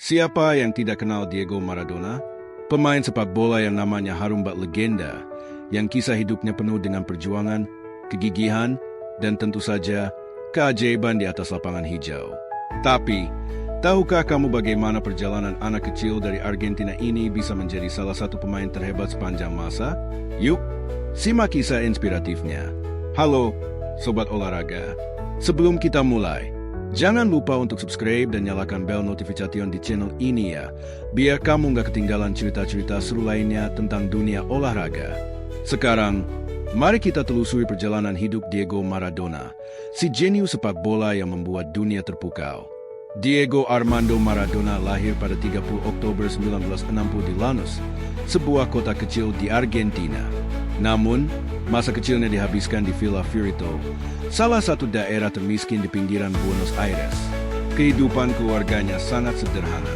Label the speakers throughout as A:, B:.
A: Siapa yang tidak kenal Diego Maradona? Pemain sepak bola yang namanya harum bak legenda, yang kisah hidupnya penuh dengan perjuangan, kegigihan, dan tentu saja keajaiban di atas lapangan hijau. Tapi, tahukah kamu bagaimana perjalanan anak kecil dari Argentina ini bisa menjadi salah satu pemain terhebat sepanjang masa? Yuk, simak kisah inspiratifnya. Halo, Sobat Olahraga. Sebelum kita mulai, jangan lupa untuk subscribe dan nyalakan bel notifikasi di channel ini ya, biar kamu nggak ketinggalan cerita-cerita seru lainnya tentang dunia olahraga. Sekarang, mari kita telusuri perjalanan hidup Diego Maradona, si jenius sepak bola yang membuat dunia terpukau. Diego Armando Maradona lahir pada 30 Oktober 1960 di Lanús, sebuah kota kecil di Argentina. Namun, masa kecilnya dihabiskan di Villa Fiorito, salah satu daerah termiskin di pinggiran Buenos Aires. Kehidupan keluarganya sangat sederhana.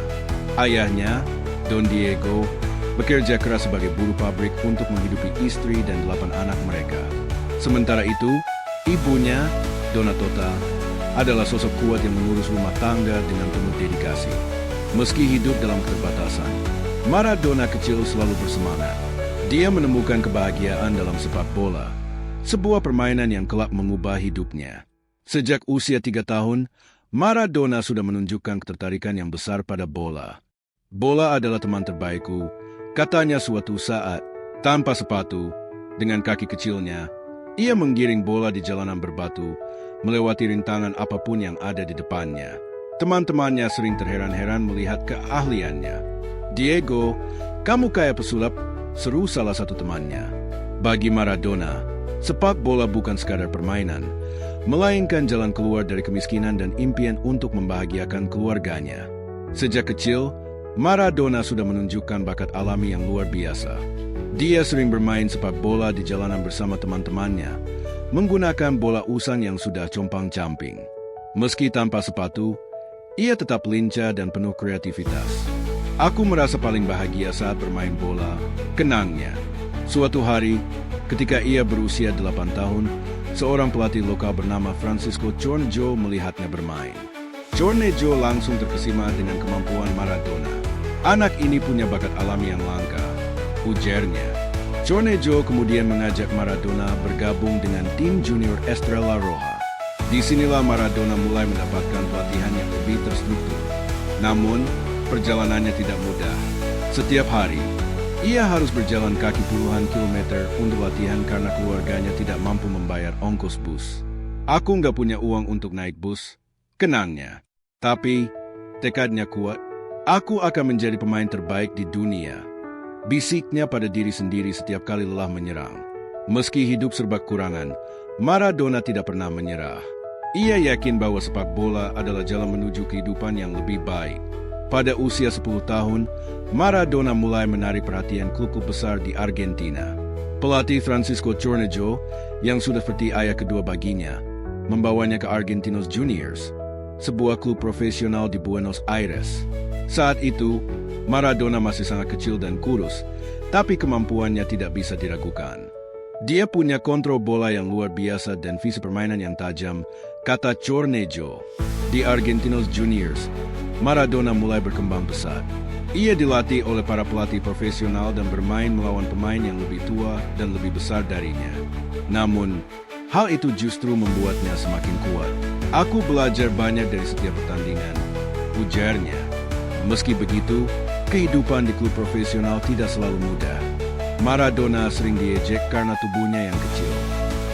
A: Ayahnya, Don Diego, bekerja keras sebagai buruh pabrik untuk menghidupi istri dan 8 anak mereka. Sementara itu, ibunya, Donna Tota, adalah sosok kuat yang mengurus rumah tangga dengan penuh dedikasi. Meski hidup dalam keterbatasan, Maradona kecil selalu bersemangat. Dia menemukan kebahagiaan dalam sepak bola, sebuah permainan yang kelak mengubah hidupnya. Sejak usia 3 tahun, Maradona sudah menunjukkan ketertarikan yang besar pada bola. Bola adalah teman terbaikku, katanya suatu saat. Tanpa sepatu, dengan kaki kecilnya, ia menggiring bola di jalanan berbatu, melewati rintangan apapun yang ada di depannya. Teman-temannya sering terheran-heran melihat keahliannya. "Diego, kamu kayak pesulap," seru salah satu temannya. Bagi Maradona, sepak bola bukan sekadar permainan, melainkan jalan keluar dari kemiskinan dan impian untuk membahagiakan keluarganya. Sejak kecil, Maradona sudah menunjukkan bakat alami yang luar biasa. Dia sering bermain sepak bola di jalanan bersama teman-temannya, menggunakan bola usang yang sudah compang-camping. Meski tanpa sepatu, ia tetap lincah dan penuh kreativitas. "Aku merasa paling bahagia saat bermain bola," kenangnya. Suatu hari, ketika ia berusia 8 tahun, seorang pelatih lokal bernama Francisco Cornejo melihatnya bermain. Cornejo langsung terkesima dengan kemampuan Maradona. "Anak ini punya bakat alami yang langka," ujarnya. Cornejo kemudian mengajak Maradona bergabung dengan tim junior Estrella Roja. Disinilah Maradona mulai mendapatkan pelatihan yang lebih terstruktur. Namun, perjalanannya tidak mudah. Setiap hari, ia harus berjalan kaki puluhan kilometer untuk latihan karena keluarganya tidak mampu membayar ongkos bus. "Aku nggak punya uang untuk naik bus," kenangnya. Tapi, tekadnya kuat. "Aku akan menjadi pemain terbaik di dunia," bisiknya pada diri sendiri setiap kali lelah menyerang. Meski hidup serba kekurangan, Maradona tidak pernah menyerah. Ia yakin bahwa sepak bola adalah jalan menuju kehidupan yang lebih baik. Pada usia 10 tahun, Maradona mulai menarik perhatian klub-klub besar di Argentina. Pelatih Francisco Cornejo, yang sudah seperti ayah kedua baginya, membawanya ke Argentinos Juniors, sebuah klub profesional di Buenos Aires. Saat itu, Maradona masih sangat kecil dan kurus, tapi kemampuannya tidak bisa diragukan. "Dia punya kontrol bola yang luar biasa dan visi permainan yang tajam," kata Cornejo. Di Argentinos Juniors, Maradona mulai berkembang pesat. Ia dilatih oleh para pelatih profesional dan bermain melawan pemain yang lebih tua dan lebih besar darinya. Namun, hal itu justru membuatnya semakin kuat. "Aku belajar banyak dari setiap pertandingan," ujarnya. Meski begitu, kehidupan di klub profesional tidak selalu mudah. Maradona sering diejek karena tubuhnya yang kecil.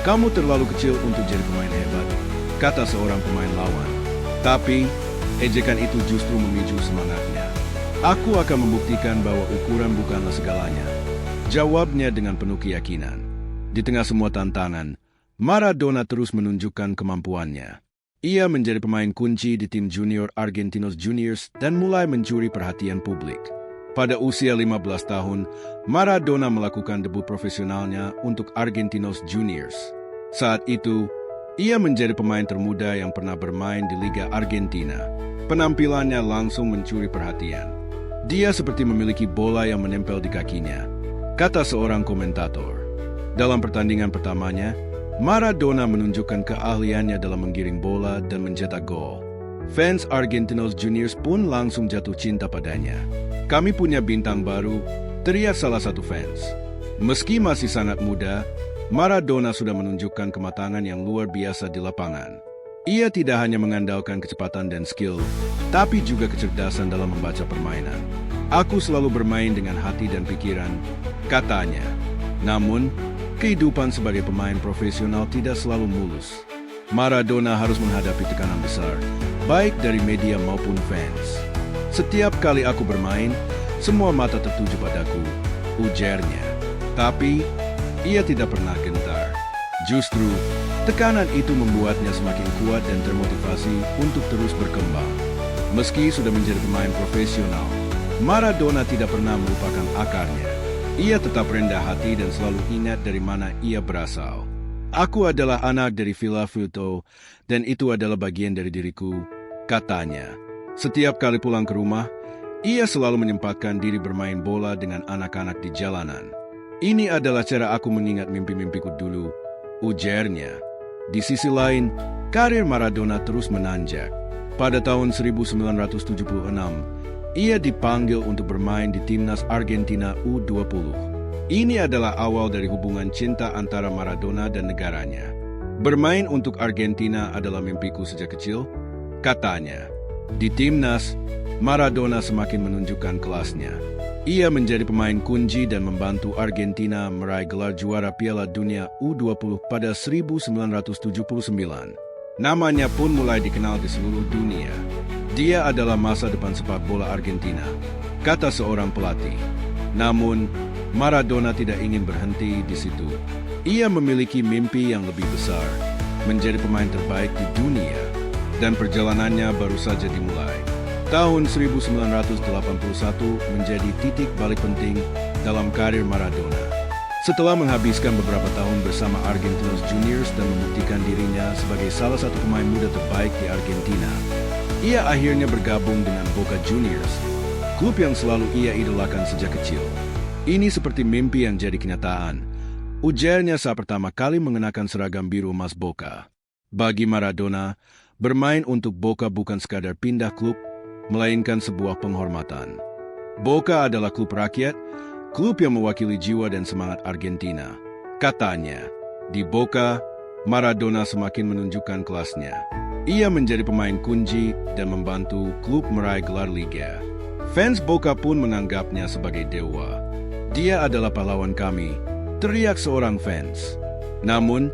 A: "Kamu terlalu kecil untuk jadi pemain hebat," kata seorang pemain lawan. Tapi, ejekan itu justru memicu semangatnya. "Aku akan membuktikan bahwa ukuran bukanlah segalanya," jawabnya dengan penuh keyakinan. Di tengah semua tantangan, Maradona terus menunjukkan kemampuannya. Ia menjadi pemain kunci di tim junior Argentinos Juniors dan mulai mencuri perhatian publik. Pada usia 15 tahun, Maradona melakukan debut profesionalnya untuk Argentinos Juniors. Saat itu, ia menjadi pemain termuda yang pernah bermain di Liga Argentina. Penampilannya langsung mencuri perhatian. "Dia seperti memiliki bola yang menempel di kakinya," kata seorang komentator. Dalam pertandingan pertamanya, Maradona menunjukkan keahliannya dalam menggiring bola dan mencetak gol. Fans Argentinos Juniors pun langsung jatuh cinta padanya. Kami punya bintang baru, teriak salah satu fans. Meski masih sangat muda, Maradona sudah menunjukkan kematangan yang luar biasa di lapangan. Ia tidak hanya mengandalkan kecepatan dan skill, tapi juga kecerdasan dalam membaca permainan. Aku selalu bermain dengan hati dan pikiran, katanya. Namun, kehidupan sebagai pemain profesional tidak selalu mulus. Maradona harus menghadapi tekanan besar, baik dari media maupun fans. Setiap kali aku bermain, semua mata tertuju padaku, ujarnya. Tapi, ia tidak pernah gentar. Justru, tekanan itu membuatnya semakin kuat dan termotivasi untuk terus berkembang. Meski sudah menjadi pemain profesional, Maradona tidak pernah melupakan akarnya. Ia tetap rendah hati dan selalu ingat dari mana ia berasal. Aku adalah anak dari Villa Fruto, dan itu adalah bagian dari diriku, katanya. Setiap kali pulang ke rumah, ia selalu menyempatkan diri bermain bola dengan anak-anak di jalanan. Ini adalah cara aku mengingat mimpi-mimpiku dulu, ujarnya. Di sisi lain, karir Maradona terus menanjak. Pada tahun 1976, ia dipanggil untuk bermain di timnas Argentina U20. Ini adalah awal dari hubungan cinta antara Maradona dan negaranya. Bermain untuk Argentina adalah mimpiku sejak kecil, katanya. Di timnas, Maradona semakin menunjukkan kelasnya. Ia menjadi pemain kunci dan membantu Argentina meraih gelar juara Piala Dunia U20 pada 1979. Namanya pun mulai dikenal di seluruh dunia. Dia adalah masa depan sepak bola Argentina, kata seorang pelatih. Namun, Maradona tidak ingin berhenti di situ. Ia memiliki mimpi yang lebih besar, menjadi pemain terbaik di dunia, dan perjalanannya baru saja dimulai. Tahun 1981 menjadi titik balik penting dalam karir Maradona. Setelah menghabiskan beberapa tahun bersama Argentinos Juniors dan membuktikan dirinya sebagai salah satu pemain muda terbaik di Argentina, ia akhirnya bergabung dengan Boca Juniors, klub yang selalu ia idolakan sejak kecil. Ini seperti mimpi yang jadi kenyataan, ujarnya saat pertama kali mengenakan seragam biru emas Boca. Bagi Maradona, bermain untuk Boca bukan sekadar pindah klub, melainkan sebuah penghormatan. Boca adalah klub rakyat, klub yang mewakili jiwa dan semangat Argentina. Katanya, di Boca, Maradona semakin menunjukkan kelasnya. Ia menjadi pemain kunci dan membantu klub meraih gelar Liga. Fans Boca pun menganggapnya sebagai dewa. Dia adalah pahlawan kami, teriak seorang fans. Namun,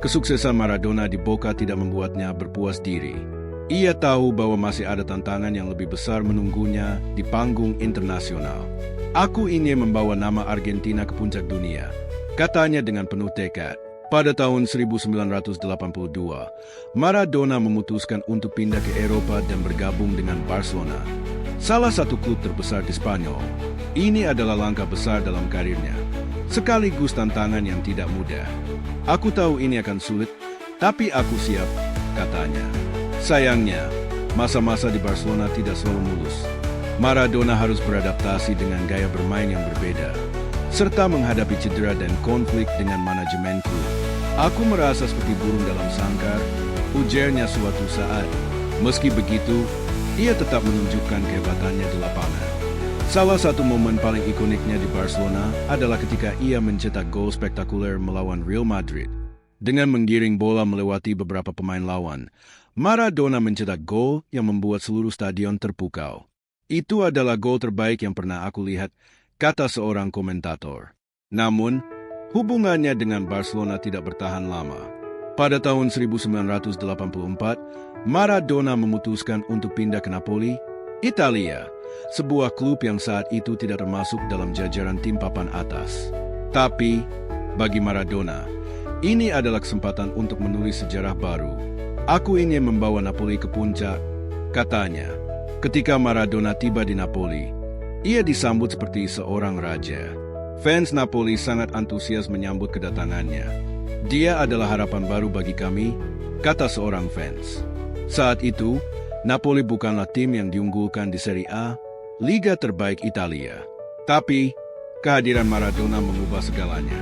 A: kesuksesan Maradona di Boca tidak membuatnya berpuas diri. Ia tahu bahwa masih ada tantangan yang lebih besar menunggunya di panggung internasional. Aku ingin membawa nama Argentina ke puncak dunia, katanya dengan penuh tekad. Pada tahun 1982, Maradona memutuskan untuk pindah ke Eropa dan bergabung dengan Barcelona, salah satu klub terbesar di Spanyol. Ini adalah langkah besar dalam karirnya, sekaligus tantangan yang tidak mudah. Aku tahu ini akan sulit, tapi aku siap, katanya. Sayangnya, masa-masa di Barcelona tidak selalu mulus. Maradona harus beradaptasi dengan gaya bermain yang berbeda, serta menghadapi cedera dan konflik dengan manajemen klub. Aku merasa seperti burung dalam sangkar, ujarnya suatu saat. Meski begitu, ia tetap menunjukkan kehebatannya di lapangan. Salah satu momen paling ikoniknya di Barcelona adalah ketika ia mencetak gol spektakuler melawan Real Madrid. Dengan menggiring bola melewati beberapa pemain lawan, Maradona mencetak gol yang membuat seluruh stadion terpukau. Itu adalah gol terbaik yang pernah aku lihat, kata seorang komentator. Namun, hubungannya dengan Barcelona tidak bertahan lama. Pada tahun 1984, Maradona memutuskan untuk pindah ke Napoli, Italia, sebuah klub yang saat itu tidak termasuk dalam jajaran tim papan atas. Tapi, bagi Maradona, ini adalah kesempatan untuk menulis sejarah baru. Aku ingin membawa Napoli ke puncak, katanya. Ketika Maradona tiba di Napoli, ia disambut seperti seorang raja. Fans Napoli sangat antusias menyambut kedatangannya. Dia adalah harapan baru bagi kami, kata seorang fans. Saat itu, Napoli bukanlah tim yang diunggulkan di Serie A, liga terbaik Italia. Tapi, kehadiran Maradona mengubah segalanya.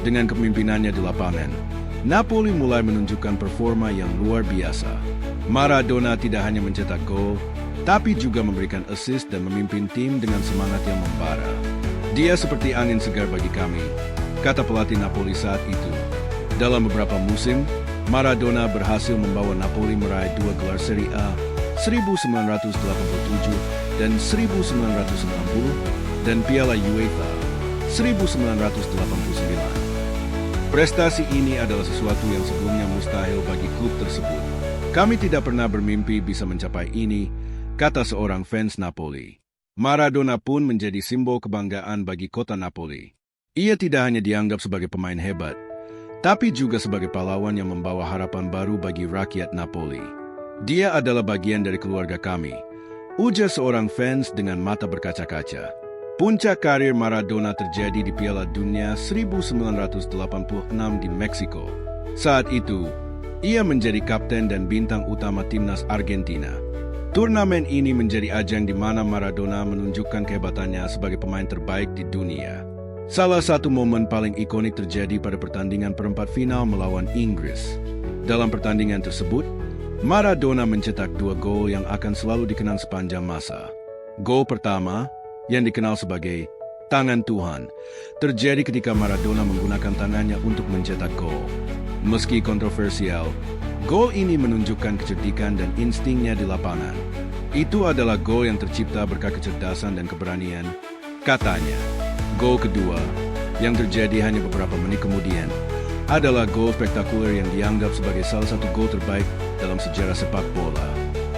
A: Dengan kepemimpinannya di lapangan, Napoli mulai menunjukkan performa yang luar biasa. Maradona tidak hanya mencetak gol, tapi juga memberikan assist dan memimpin tim dengan semangat yang membara. Dia seperti angin segar bagi kami, kata pelatih Napoli saat itu. Dalam beberapa musim, Maradona berhasil membawa Napoli meraih 2 gelar Serie A 1987 dan 1990 dan Piala UEFA 1989. Prestasi ini adalah sesuatu yang sebelumnya mustahil bagi klub tersebut. Kami tidak pernah bermimpi bisa mencapai ini, kata seorang fans Napoli. Maradona pun menjadi simbol kebanggaan bagi kota Napoli. Ia tidak hanya dianggap sebagai pemain hebat, tapi juga sebagai pahlawan yang membawa harapan baru bagi rakyat Napoli. Dia adalah bagian dari keluarga kami, ujar seorang fans dengan mata berkaca-kaca. Puncak karir Maradona terjadi di Piala Dunia 1986 di Meksiko. Saat itu, ia menjadi kapten dan bintang utama timnas Argentina. Turnamen ini menjadi ajang di mana Maradona menunjukkan kehebatannya sebagai pemain terbaik di dunia. Salah satu momen paling ikonik terjadi pada pertandingan perempat final melawan Inggris. Dalam pertandingan tersebut, Maradona mencetak 2 gol yang akan selalu dikenang sepanjang masa. Gol pertama, yang dikenal sebagai tangan Tuhan, terjadi ketika Maradona menggunakan tangannya untuk mencetak gol. Meski kontroversial, gol ini menunjukkan kecerdikan dan instingnya di lapangan. Itu adalah gol yang tercipta berkat kecerdasan dan keberanian, katanya. Gol kedua, yang terjadi hanya beberapa menit kemudian, adalah gol spektakuler yang dianggap sebagai salah satu gol terbaik dalam sejarah sepak bola.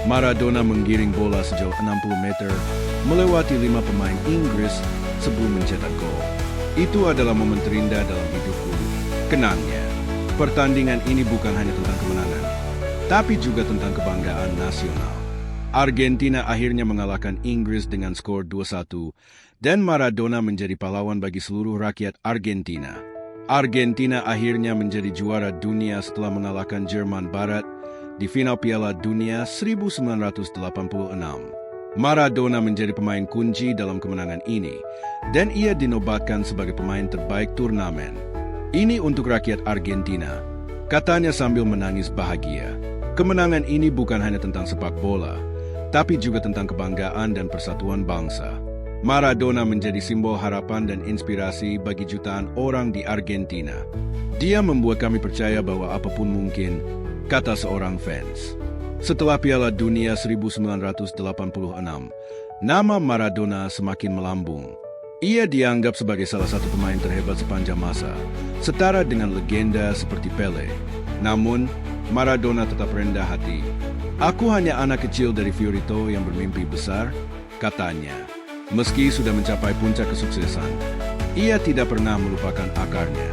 A: Maradona menggiring bola sejauh 60 meter, melewati 5 pemain Inggris sebelum mencetak gol. Itu adalah momen terindah dalam hidupku, kenangnya. Pertandingan ini bukan hanya tentang kemenangan, tapi juga tentang kebanggaan nasional. Argentina akhirnya mengalahkan Inggris dengan skor 2-1, dan Maradona menjadi pahlawan bagi seluruh rakyat Argentina. Argentina akhirnya menjadi juara dunia setelah mengalahkan Jerman Barat di final Piala Dunia 1986. Maradona menjadi pemain kunci dalam kemenangan ini, dan ia dinobatkan sebagai pemain terbaik turnamen. Ini untuk rakyat Argentina, katanya sambil menangis bahagia. Kemenangan ini bukan hanya tentang sepak bola, tapi juga tentang kebanggaan dan persatuan bangsa. Maradona menjadi simbol harapan dan inspirasi bagi jutaan orang di Argentina. Dia membuat kami percaya bahwa apapun mungkin, kata seorang fans. Setelah Piala Dunia 1986, nama Maradona semakin melambung. Ia dianggap sebagai salah satu pemain terhebat sepanjang masa, setara dengan legenda seperti Pele. Namun, Maradona tetap rendah hati. Aku hanya anak kecil dari Fiorito yang bermimpi besar, katanya. Meski sudah mencapai puncak kesuksesan, ia tidak pernah melupakan akarnya.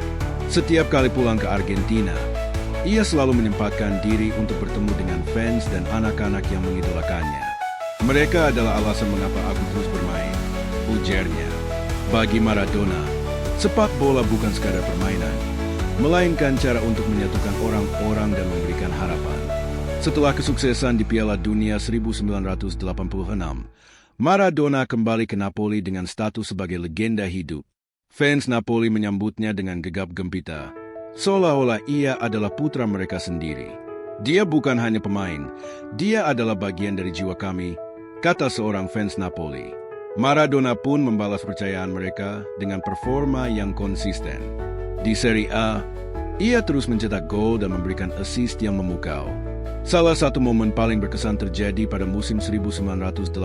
A: Setiap kali pulang ke Argentina, ia selalu menyempatkan diri untuk bertemu dengan fans dan anak-anak yang mengidolakannya. Mereka adalah alasan mengapa aku terus bermain, ujarnya. Bagi Maradona, sepak bola bukan sekadar permainan, melainkan cara untuk menyatukan orang-orang dan memberikan harapan. Setelah kesuksesan di Piala Dunia 1986, Maradona kembali ke Napoli dengan status sebagai legenda hidup. Fans Napoli menyambutnya dengan gegap gempita, seolah-olah ia adalah putra mereka sendiri. Dia bukan hanya pemain, dia adalah bagian dari jiwa kami, kata seorang fans Napoli. Maradona pun membalas percayaan mereka dengan performa yang konsisten. Di Serie A, ia terus mencetak gol dan memberikan assist yang memukau. Salah satu momen paling berkesan terjadi pada musim 1987,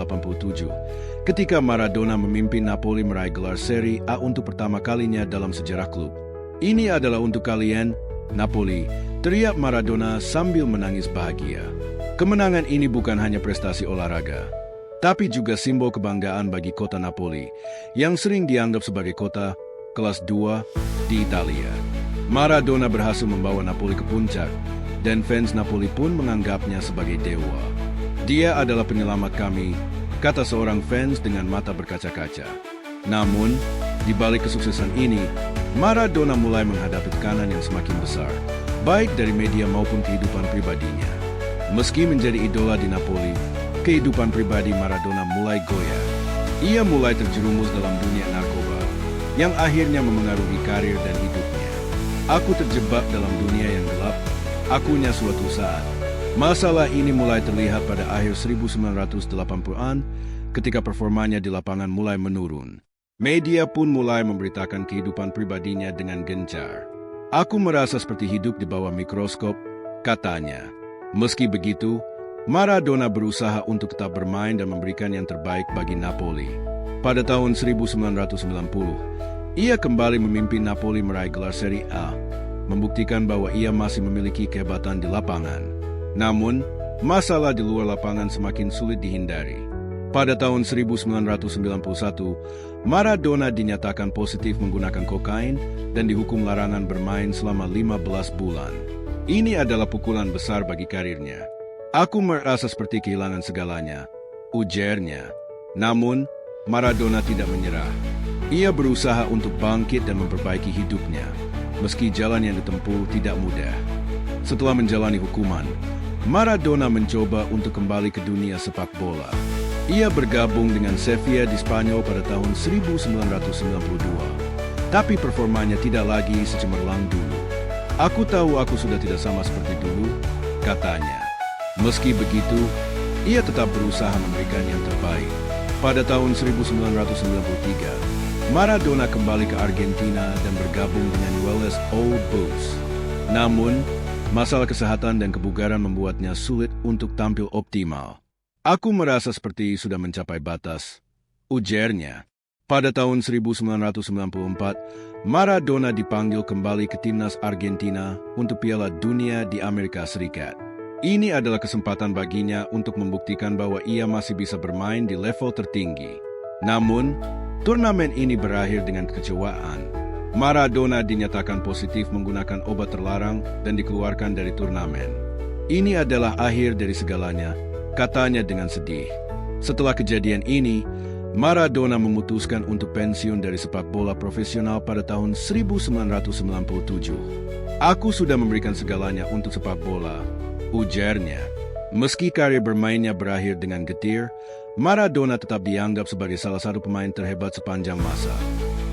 A: ketika Maradona memimpin Napoli meraih gelar Serie A untuk pertama kalinya dalam sejarah klub. Ini adalah untuk kalian, Napoli, teriak Maradona sambil menangis bahagia. Kemenangan ini bukan hanya prestasi olahraga, tapi juga simbol kebanggaan bagi kota Napoli, yang sering dianggap sebagai kota kelas 2 di Italia. Maradona berhasil membawa Napoli ke puncak, dan fans Napoli pun menganggapnya sebagai dewa. Dia adalah penyelamat kami, kata seorang fans dengan mata berkaca-kaca. Namun, di balik kesuksesan ini, Maradona mulai menghadapi tekanan yang semakin besar, baik dari media maupun kehidupan pribadinya. Meski menjadi idola di Napoli, kehidupan pribadi Maradona mulai goyah. Ia mulai terjerumus dalam dunia narkoba, yang akhirnya memengaruhi karir dan hidupnya. Aku terjebak dalam dunia yang gelap, akunya suatu saat, Masalah ini mulai terlihat pada akhir 1980-an ketika performanya di lapangan mulai menurun. Media pun mulai memberitakan kehidupan pribadinya dengan gencar. Aku merasa seperti hidup di bawah mikroskop, katanya. Meski begitu, Maradona berusaha untuk tetap bermain dan memberikan yang terbaik bagi Napoli. Pada tahun 1990, ia kembali memimpin Napoli meraih gelar Serie A, membuktikan bahwa ia masih memiliki kehebatan di lapangan. Namun, masalah di luar lapangan semakin sulit dihindari. Pada tahun 1991, Maradona dinyatakan positif menggunakan kokain dan dihukum larangan bermain selama 15 bulan. Ini adalah pukulan besar bagi karirnya. Aku merasa seperti kehilangan segalanya, ujarnya. Namun, Maradona tidak menyerah. Ia berusaha untuk bangkit dan memperbaiki hidupnya, meski jalan yang ditempuh tidak mudah. Setelah menjalani hukuman, Maradona mencoba untuk kembali ke dunia sepak bola. Ia bergabung dengan Sevilla di Spanyol pada tahun 1992. Tapi performanya tidak lagi secemerlang dulu. Aku tahu aku sudah tidak sama seperti dulu, katanya. Meski begitu, ia tetap berusaha memberikan yang terbaik. Pada tahun 1993, Maradona kembali ke Argentina dan bergabung dengan Newell's Old Boys. Namun, masalah kesehatan dan kebugaran membuatnya sulit untuk tampil optimal. Aku merasa seperti sudah mencapai batas, ujarnya. Pada tahun 1994, Maradona dipanggil kembali ke timnas Argentina untuk Piala Dunia di Amerika Serikat. Ini adalah kesempatan baginya untuk membuktikan bahwa ia masih bisa bermain di level tertinggi. Namun, turnamen ini berakhir dengan kekecewaan. Maradona dinyatakan positif menggunakan obat terlarang dan dikeluarkan dari turnamen. Ini adalah akhir dari segalanya, katanya dengan sedih. Setelah kejadian ini, Maradona memutuskan untuk pensiun dari sepak bola profesional pada tahun 1997. Aku sudah memberikan segalanya untuk sepak bola, ujarnya. Meski karir bermainnya berakhir dengan getir, Maradona tetap dianggap sebagai salah satu pemain terhebat sepanjang masa.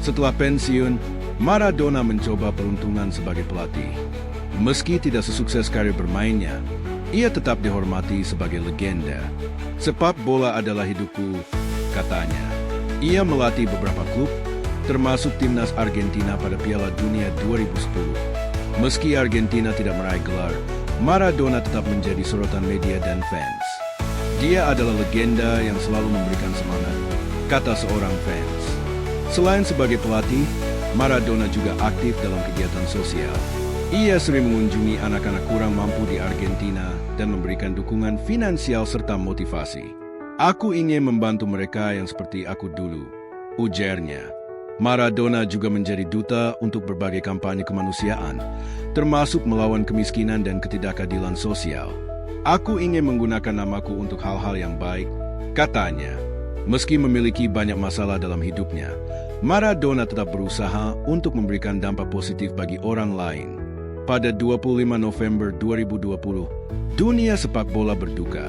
A: Setelah pensiun, Maradona mencoba peruntungan sebagai pelatih. Meski tidak sesukses karir bermainnya, ia tetap dihormati sebagai legenda. Sepak bola adalah hidupku, katanya. Ia melatih beberapa klub, termasuk timnas Argentina pada Piala Dunia 2010. Meski Argentina tidak meraih gelar, Maradona tetap menjadi sorotan media dan fans. Dia adalah legenda yang selalu memberikan semangat, kata seorang fans. Selain sebagai pelatih, Maradona juga aktif dalam kegiatan sosial. Ia sering mengunjungi anak-anak kurang mampu di Argentina dan memberikan dukungan finansial serta motivasi. Aku ingin membantu mereka yang seperti aku dulu, ujarnya. Maradona juga menjadi duta untuk berbagai kampanye kemanusiaan, termasuk melawan kemiskinan dan ketidakadilan sosial. Aku ingin menggunakan namaku untuk hal-hal yang baik, katanya. Meski memiliki banyak masalah dalam hidupnya, Maradona tetap berusaha untuk memberikan dampak positif bagi orang lain. Pada 25 November 2020, dunia sepak bola berduka.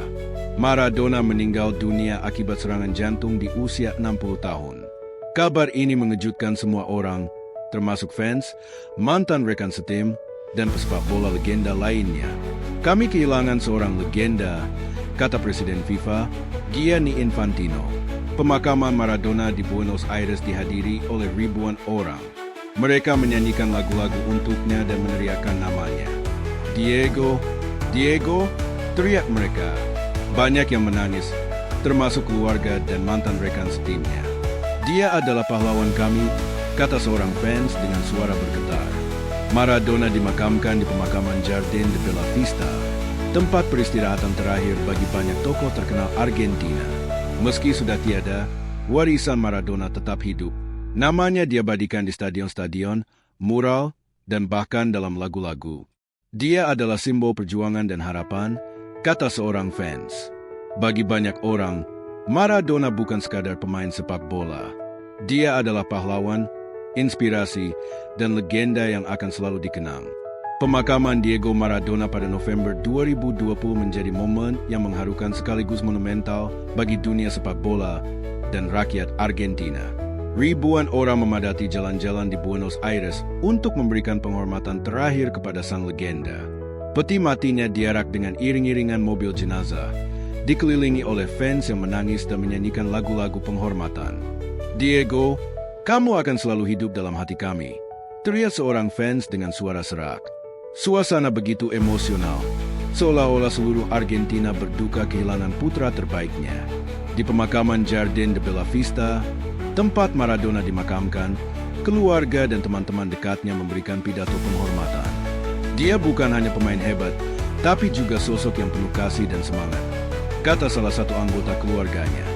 A: Maradona meninggal dunia akibat serangan jantung di usia 60 tahun. Kabar ini mengejutkan semua orang, termasuk fans, mantan rekan setim, dan pesepak bola legenda lainnya. Kami kehilangan seorang legenda, kata Presiden FIFA, Gianni Infantino. Pemakaman Maradona di Buenos Aires dihadiri oleh ribuan orang. Mereka menyanyikan lagu-lagu untuknya dan meneriakkan namanya. Diego, Diego, teriak mereka. Banyak yang menangis, termasuk keluarga dan mantan rekan setimnya. Dia adalah pahlawan kami, kata seorang fans dengan suara bergetar. Maradona dimakamkan di pemakaman Jardín de Bella Vista, tempat peristirahatan terakhir bagi banyak tokoh terkenal Argentina. Meski sudah tiada, warisan Maradona tetap hidup. Namanya diabadikan di stadion-stadion, mural, dan bahkan dalam lagu-lagu. Dia adalah simbol perjuangan dan harapan, kata seorang fans. Bagi banyak orang, Maradona bukan sekadar pemain sepak bola. Dia adalah pahlawan, inspirasi, dan legenda yang akan selalu dikenang. Pemakaman Diego Maradona pada November 2020 menjadi momen yang mengharukan sekaligus monumental bagi dunia sepak bola dan rakyat Argentina. Ribuan orang memadati jalan-jalan di Buenos Aires untuk memberikan penghormatan terakhir kepada sang legenda. Peti matinya diarak dengan iring-iringan mobil jenazah, dikelilingi oleh fans yang menangis dan menyanyikan lagu-lagu penghormatan. "Diego, kamu akan selalu hidup dalam hati kami," teriak seorang fans dengan suara serak. Suasana begitu emosional, seolah-olah seluruh Argentina berduka kehilangan putra terbaiknya. Di pemakaman Jardín de Bella Vista, tempat Maradona dimakamkan, keluarga dan teman-teman dekatnya memberikan pidato penghormatan. "Dia bukan hanya pemain hebat, tapi juga sosok yang penuh kasih dan semangat," kata salah satu anggota keluarganya.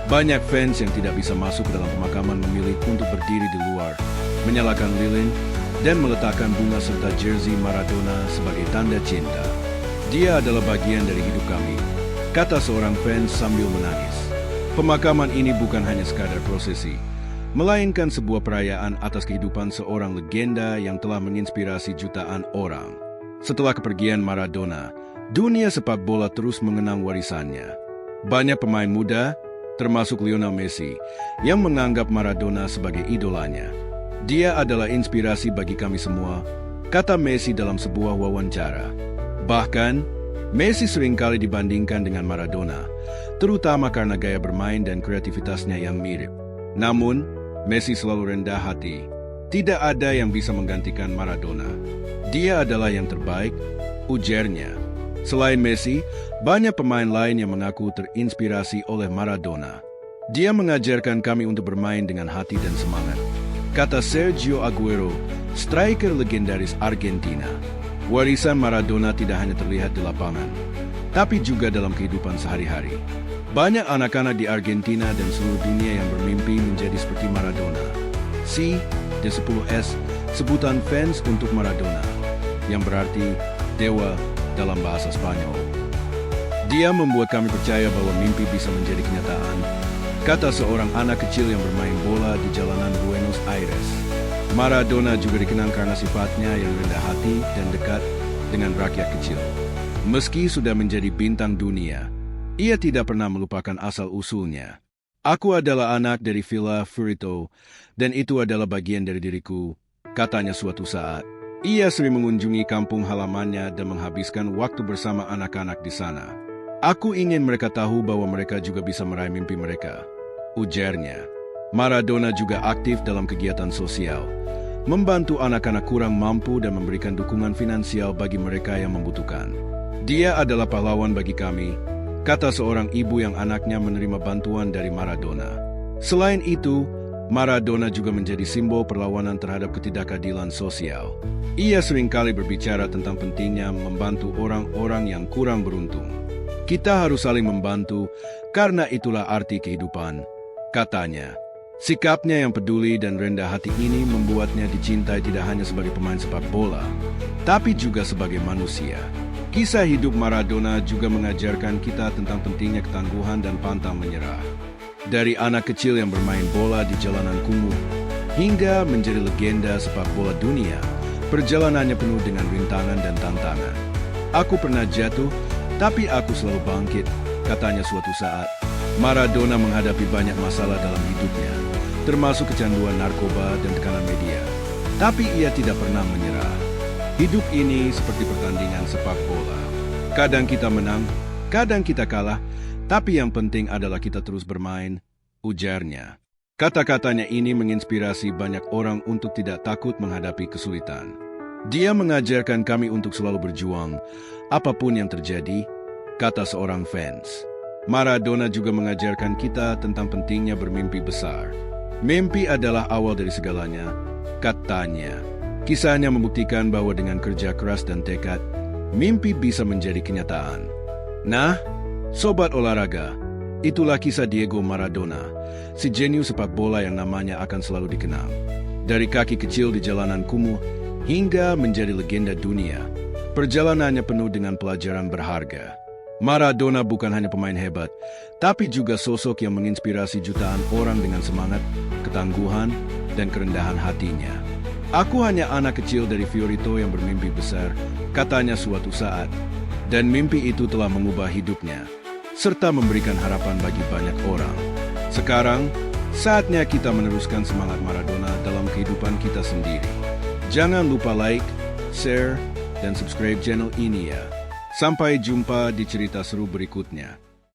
A: Banyak fans yang tidak bisa masuk ke dalam pemakaman memilih untuk berdiri di luar, menyalakan lilin, dan meletakkan bunga serta jersey Maradona sebagai tanda cinta. "Dia adalah bagian dari hidup kami," kata seorang fans sambil menangis. Pemakaman ini bukan hanya sekadar prosesi, melainkan sebuah perayaan atas kehidupan seorang legenda yang telah menginspirasi jutaan orang. Setelah kepergian Maradona, dunia sepak bola terus mengenang warisannya. Banyak pemain muda, termasuk Lionel Messi, yang menganggap Maradona sebagai idolanya. "Dia adalah inspirasi bagi kami semua," kata Messi dalam sebuah wawancara. Bahkan, Messi seringkali dibandingkan dengan Maradona, terutama karena gaya bermain dan kreativitasnya yang mirip. Namun, Messi selalu rendah hati. "Tidak ada yang bisa menggantikan Maradona. Dia adalah yang terbaik," ujarnya. Selain Messi, banyak pemain lain yang mengaku terinspirasi oleh Maradona. "Dia mengajarkan kami untuk bermain dengan hati dan semangat," kata Sergio Aguero, striker legendaris Argentina. Warisan Maradona tidak hanya terlihat di lapangan, tapi juga dalam kehidupan sehari-hari. Banyak anak-anak di Argentina dan seluruh dunia yang bermimpi menjadi seperti Maradona. D10S, sebutan fans untuk Maradona, yang berarti dewa dalam bahasa Spanyol. "Dia membuat kami percaya bahwa mimpi bisa menjadi kenyataan," kata seorang anak kecil yang bermain bola di jalanan Buenos Aires. Maradona juga dikenang karena sifatnya yang rendah hati dan dekat dengan rakyat kecil. Meski sudah menjadi bintang dunia, ia tidak pernah melupakan asal-usulnya. "Aku adalah anak dari Villa Fiorito, dan itu adalah bagian dari diriku," katanya suatu saat. Ia sering mengunjungi kampung halamannya dan menghabiskan waktu bersama anak-anak di sana. "Aku ingin mereka tahu bahwa mereka juga bisa meraih mimpi mereka," ujarnya. Maradona juga aktif dalam kegiatan sosial, membantu anak-anak kurang mampu dan memberikan dukungan finansial bagi mereka yang membutuhkan. "Dia adalah pahlawan bagi kami," kata seorang ibu yang anaknya menerima bantuan dari Maradona. Selain itu, Maradona juga menjadi simbol perlawanan terhadap ketidakadilan sosial. Ia seringkali berbicara tentang pentingnya membantu orang-orang yang kurang beruntung. "Kita harus saling membantu, karena itulah arti kehidupan," katanya. Sikapnya yang peduli dan rendah hati ini membuatnya dicintai tidak hanya sebagai pemain sepak bola, tapi juga sebagai manusia. Kisah hidup Maradona juga mengajarkan kita tentang pentingnya ketangguhan dan pantang menyerah. Dari anak kecil yang bermain bola di jalanan kumuh, hingga menjadi legenda sepak bola dunia, perjalanannya penuh dengan rintangan dan tantangan. "Aku pernah jatuh, tapi aku selalu bangkit," katanya suatu saat. Maradona menghadapi banyak masalah dalam hidupnya, termasuk kecanduan narkoba dan tekanan media. Tapi ia tidak pernah menyerah. "Hidup ini seperti pertandingan sepak bola. Kadang kita menang, kadang kita kalah, tapi yang penting adalah kita terus bermain," ujarnya. Kata-katanya ini menginspirasi banyak orang untuk tidak takut menghadapi kesulitan. "Dia mengajarkan kami untuk selalu berjuang, apapun yang terjadi," kata seorang fans. Maradona juga mengajarkan kita tentang pentingnya bermimpi besar. "Mimpi adalah awal dari segalanya," katanya. Kisahnya membuktikan bahwa dengan kerja keras dan tekad, mimpi bisa menjadi kenyataan. Nah, sobat olahraga, itulah kisah Diego Maradona, si jenius sepak bola yang namanya akan selalu dikenang. Dari kaki kecil di jalanan kumuh hingga menjadi legenda dunia, perjalanannya penuh dengan pelajaran berharga. Maradona bukan hanya pemain hebat, tapi juga sosok yang menginspirasi jutaan orang dengan semangat, ketangguhan, dan kerendahan hatinya. "Aku hanya anak kecil dari Fiorito yang bermimpi besar," katanya suatu saat. Dan mimpi itu telah mengubah hidupnya, serta memberikan harapan bagi banyak orang. Sekarang, saatnya kita meneruskan semangat Maradona dalam kehidupan kita sendiri. Jangan lupa like, share, dan subscribe channel ini ya. Sampai jumpa di cerita seru berikutnya.